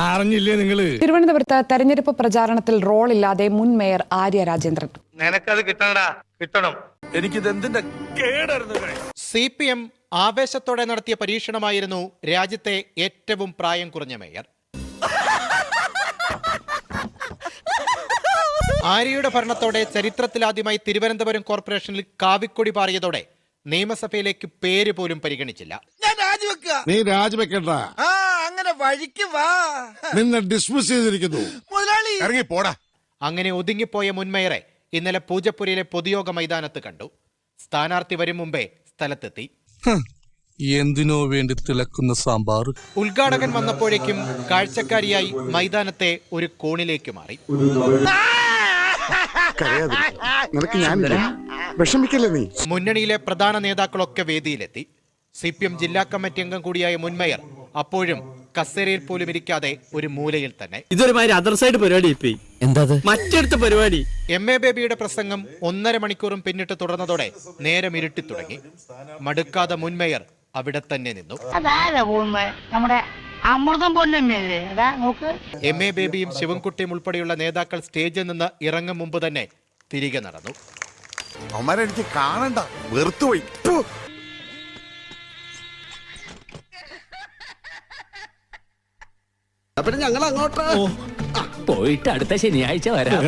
അറിഞ്ഞില്ലേ നിങ്ങള്? തിരുവനന്തപുരത്ത് തെരഞ്ഞെടുപ്പ് പ്രചാരണത്തിൽ റോളില്ലാതെ മുൻ മേയർ ആര്യ രാജേന്ദ്രൻ. നിനക്കത് കിട്ടണടാ, കിട്ടണം. CPM ആവേശത്തോടെ നടത്തിയ പരീക്ഷണമായിരുന്നു രാജ്യത്തെ ഏറ്റവും പ്രായം കുറഞ്ഞ മേയർ. ആര്യയുടെ ഭരണത്തോടെ ചരിത്രത്തിലാദ്യമായി തിരുവനന്തപുരം കോർപ്പറേഷനിൽ കാവിക്കൊടി പാറിയതോടെ നിയമസഭയിലേക്ക് പേര് പോലും പരിഗണിച്ചില്ല. നീ രാജിവെക്കണ്ട, അങ്ങനെ വഴിക്ക് വാ. നിന്നെ ഡിസ്മിസ് ചെയ്തിരിക്കുന്നു. ഇറങ്ങി പോടാ. അങ്ങനെ ഒതുങ്ങിപ്പോയ മുൻ മേയറെ ഇന്നലെ പൂജപ്പുരയിലെ പൊതുയോഗ മൈതാനത്ത് കണ്ടു. സ്ഥാനാർത്ഥി വരും മുമ്പേ സ്ഥലത്തെത്തി. എന്തിനോ വേണ്ടി തിളക്കുന്ന സാമ്പാർ. ഉദ്ഘാടകൻ വന്നപ്പോഴേക്കും കാഴ്ചക്കാരിയായി മൈതാനത്തെ ഒരു കോണിലേക്ക് മാറി. മുന്നണിയിലെ പ്രധാന നേതാക്കളൊക്കെ വേദിയിലെത്തി. CPM ജില്ലാ കമ്മിറ്റി അംഗം കൂടിയായ മുൻ മേയർ അപ്പോഴും കസേരയിൽ പോലും ഇരിക്കാതെ ഒരു മൂലയിൽ തന്നെ. ഇതൊരുമാതിരി അതർ സൈഡ് പരിപാടി. മറ്റടുത്ത പരിപാടി. MA ബേബിയുടെ പ്രസംഗം 1.5 മണിക്കൂറും പിന്നിട്ട് തുടർന്നതോടെ നേരം ഇരുട്ടി തുടങ്ങി. മടുക്കാതെ മുൻ മേയർ അവിടെ തന്നെ നിന്നു. MA ബേബിയും ശിവൻകുട്ടിയും ഉൾപ്പെടെയുള്ള നേതാക്കൾ സ്റ്റേജിൽ നിന്ന് ഇറങ്ങും മുമ്പ് തന്നെ തിരികെ നടന്നു. അവന്മാരെ എനിക്ക് കാണണ്ട, വെറുത്തുപോയി. ഞങ്ങൾ അങ്ങോട്ട് പോയിട്ട് അടുത്ത ശനിയാഴ്ച വരാം.